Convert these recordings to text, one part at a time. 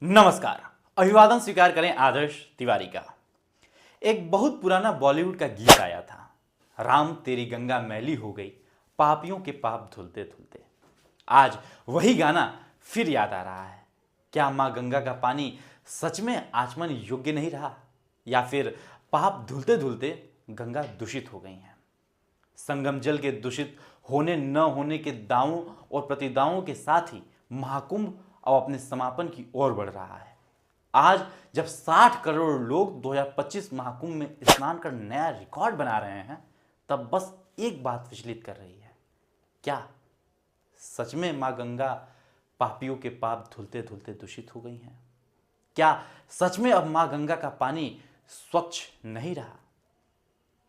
नमस्कार। अभिवादन स्वीकार करें आदर्श तिवारी का। एक बहुत पुराना बॉलीवुड का गीत आया था, राम तेरी गंगा मैली हो गई पापियों के पाप धुलते धुलते। आज वही गाना फिर याद आ रहा है। क्या माँ गंगा का पानी सच में आचमन योग्य नहीं रहा, या फिर पाप धुलते धुलते गंगा दूषित हो गई है? संगम जल के दूषित होने न होने के दावों और प्रतिदावों के साथ ही महाकुंभ अब अपने समापन की ओर बढ़ रहा है। आज जब 60 करोड़ लोग 2025 महाकुंभ में स्नान कर नया रिकॉर्ड बना रहे हैं, तब बस एक बात विचलित कर रही है। क्या सच में मां गंगा पापियों के पाप धुलते धुलते दूषित हो गई हैं? क्या सच में अब मां गंगा का पानी स्वच्छ नहीं रहा?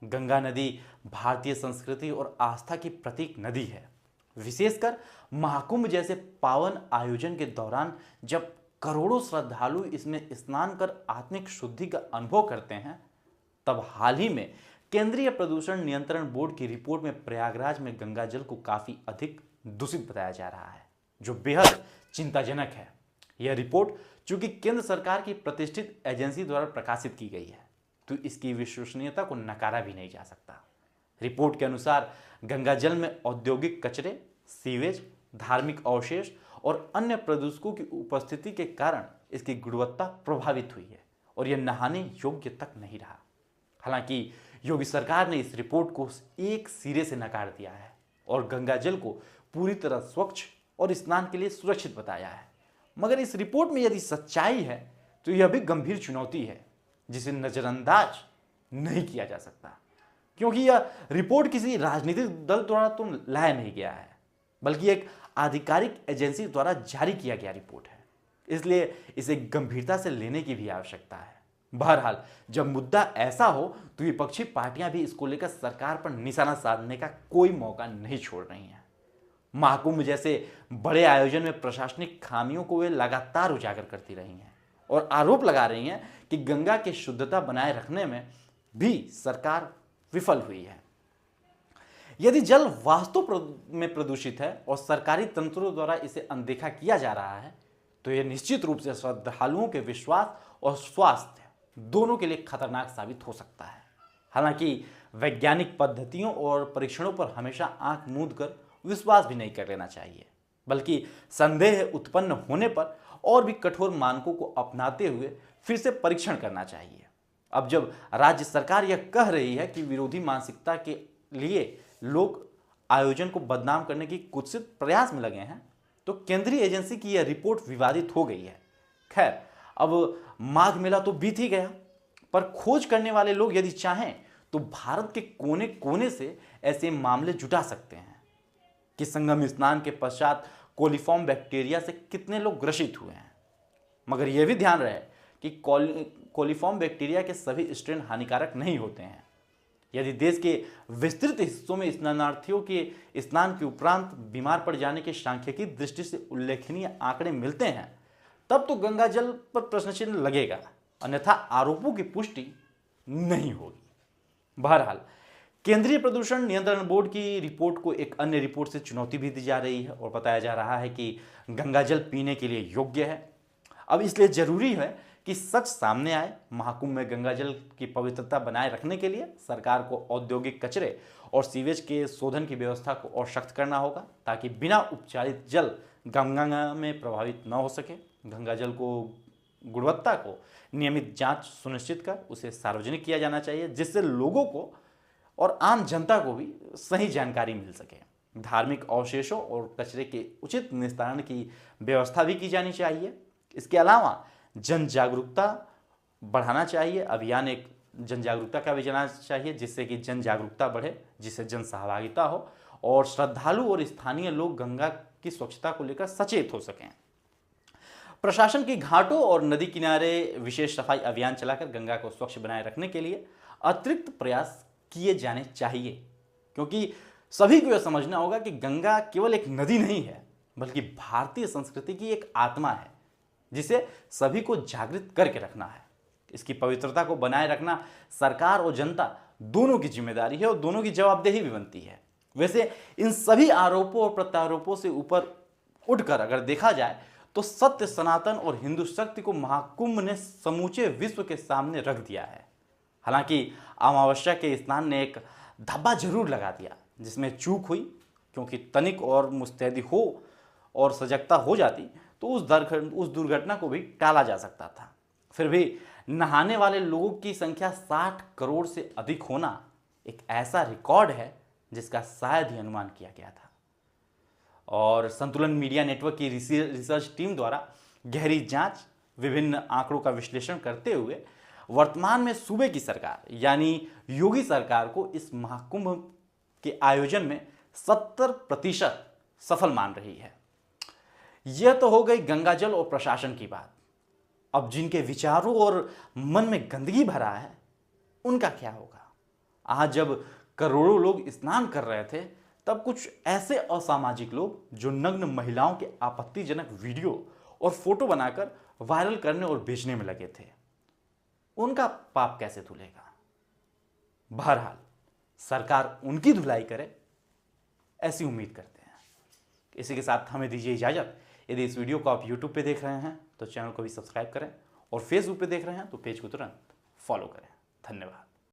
गंगा नदी भारतीय संस्कृति और आस्था की प्रतीक नदी है। विशेषकर महाकुंभ जैसे पावन आयोजन के दौरान जब करोड़ों श्रद्धालु इसमें स्नान कर आत्मिक शुद्धि का अनुभव करते हैं, तब हाल ही में केंद्रीय प्रदूषण नियंत्रण बोर्ड की रिपोर्ट में प्रयागराज में गंगा जल को काफी अधिक दूषित बताया जा रहा है, जो बेहद चिंताजनक है। यह रिपोर्ट चूंकि केंद्र सरकार की प्रतिष्ठित एजेंसी द्वारा प्रकाशित की गई है, तो इसकी विश्वसनीयता को नकारा भी नहीं जा सकता। रिपोर्ट के अनुसार गंगा जल में औद्योगिक कचरे, सीवेज, धार्मिक अवशेष और अन्य प्रदूषकों की उपस्थिति के कारण इसकी गुणवत्ता प्रभावित हुई है और यह नहाने योग्य तक नहीं रहा। हालांकि योगी सरकार ने इस रिपोर्ट को एक सिरे से नकार दिया है और गंगा जल को पूरी तरह स्वच्छ और स्नान के लिए सुरक्षित बताया है। मगर इस रिपोर्ट में यदि सच्चाई है तो यह भी गंभीर चुनौती है जिसे नजरअंदाज नहीं किया जा सकता, क्योंकि यह रिपोर्ट किसी राजनीतिक दल द्वारा तो लाया नहीं गया है, बल्कि एक आधिकारिक एजेंसी द्वारा जारी किया गया रिपोर्ट है। इसलिए इसे गंभीरता से लेने की भी आवश्यकता है। बहरहाल, जब मुद्दा ऐसा हो तो विपक्षी पार्टियां भी इसको लेकर सरकार पर निशाना साधने का कोई मौका नहीं छोड़ रही हैं। महाकुंभ जैसे बड़े आयोजन में प्रशासनिक खामियों को वे लगातार उजागर करती रही हैं और आरोप लगा रही हैं कि गंगा की शुद्धता बनाए रखने में भी सरकार विफल हुई है। यदि जल वास्तव में प्रदूषित है और सरकारी तंत्रों द्वारा इसे अनदेखा किया जा रहा है, तो यह निश्चित रूप से श्रद्धालुओं के विश्वास और स्वास्थ्य दोनों के लिए खतरनाक साबित हो सकता है। हालांकि वैज्ञानिक पद्धतियों और परीक्षणों पर हमेशा आंख मूंद कर विश्वास भी नहीं कर लेना चाहिए, बल्कि संदेह उत्पन्न होने पर और भी कठोर मानकों को अपनाते हुए फिर से परीक्षण करना चाहिए। अब जब राज्य सरकार यह कह रही है कि विरोधी मानसिकता के लिए लोग आयोजन को बदनाम करने की कुत्सित प्रयास में लगे हैं, तो केंद्रीय एजेंसी की यह रिपोर्ट विवादित हो गई है। खैर, अब माघ मेला तो बीत ही गया, पर खोज करने वाले लोग यदि चाहें तो भारत के कोने कोने से ऐसे मामले जुटा सकते हैं कि संगम स्नान के पश्चात कोलिफॉर्म बैक्टीरिया से कितने लोग ग्रसित हुए हैं। मगर यह भी ध्यान रहे कि कोलिफॉर्म बैक्टीरिया के सभी स्ट्रेन हानिकारक नहीं होते हैं। यदि देश के विस्तृत हिस्सों में स्नानार्थियों के स्नान के उपरांत बीमार पड़ जाने के सांख्यिकी दृष्टि से उल्लेखनीय आंकड़े मिलते हैं, तब तो गंगा जल पर प्रश्न चिन्ह लगेगा, अन्यथा आरोपों की पुष्टि नहीं होगी। बहरहाल, केंद्रीय प्रदूषण नियंत्रण बोर्ड की रिपोर्ट को एक अन्य रिपोर्ट से चुनौती भी दी जा रही है और बताया जा रहा है कि गंगा जल पीने के लिए योग्य है। अब इसलिए जरूरी है कि सच सामने आए। महाकुंभ में गंगा जल की पवित्रता बनाए रखने के लिए सरकार को औद्योगिक कचरे और सीवेज के शोधन की व्यवस्था को और सख्त करना होगा, ताकि बिना उपचारित जल गंगा में प्रभावित न हो सके। गंगा जल को गुणवत्ता को नियमित जांच सुनिश्चित कर उसे सार्वजनिक किया जाना चाहिए, जिससे लोगों को और आम जनता को भी सही जानकारी मिल सके। धार्मिक अवशेषों और कचरे के उचित निस्तारण की व्यवस्था भी की जानी चाहिए। इसके अलावा जन जागरूकता बढ़ाना चाहिए। अभियान एक जन जागरूकता का भी चलाना चाहिए, जिससे कि जन जागरूकता बढ़े, जिससे जन सहभागिता हो और श्रद्धालु और स्थानीय लोग गंगा की स्वच्छता को लेकर सचेत हो सकें। प्रशासन की घाटों और नदी किनारे विशेष सफाई अभियान चलाकर गंगा को स्वच्छ बनाए रखने के लिए अतिरिक्त प्रयास किए जाने चाहिए, क्योंकि सभी को यह समझना होगा कि गंगा केवल एक नदी नहीं है, बल्कि भारतीय संस्कृति की एक आत्मा है, जिसे सभी को जागृत करके रखना है। इसकी पवित्रता को बनाए रखना सरकार और जनता दोनों की जिम्मेदारी है और दोनों की जवाबदेही भी बनती है। वैसे इन सभी आरोपों और प्रत्यारोपों से ऊपर उठकर अगर देखा जाए तो सत्य, सनातन और हिंदू शक्ति को महाकुंभ ने समूचे विश्व के सामने रख दिया है। हालांकि अमावस्या के स्नान ने एक धब्बा जरूर लगा दिया, जिसमें चूक हुई, क्योंकि तनिक और मुस्तैदी हो और सजगता हो जाती तो उस दुर्घटना को भी टाला जा सकता था। फिर भी नहाने वाले लोगों की संख्या 60 करोड़ से अधिक होना एक ऐसा रिकॉर्ड है जिसका शायद ही अनुमान किया गया था। और संतुलन मीडिया नेटवर्क की रिसर्च टीम द्वारा गहरी जांच, विभिन्न आंकड़ों का विश्लेषण करते हुए वर्तमान में सूबे की सरकार यानी योगी सरकार को इस महाकुंभ के आयोजन में 70% सफल मान रही है। यह तो हो गई गंगाजल और प्रशासन की बात। अब जिनके विचारों और मन में गंदगी भरा है उनका क्या होगा? आज जब करोड़ों लोग स्नान कर रहे थे, तब कुछ ऐसे असामाजिक लोग जो नग्न महिलाओं के आपत्तिजनक वीडियो और फोटो बनाकर वायरल करने और बेचने में लगे थे, उनका पाप कैसे धुलेगा? बहरहाल सरकार उनकी धुलाई करे, ऐसी उम्मीद करते हैं। इसी के साथ हमें दीजिए इजाजत। यदि इस वीडियो को आप YouTube पे देख रहे हैं तो चैनल को भी सब्सक्राइब करें, और Facebook पे देख रहे हैं तो पेज को तुरंत फॉलो करें। धन्यवाद।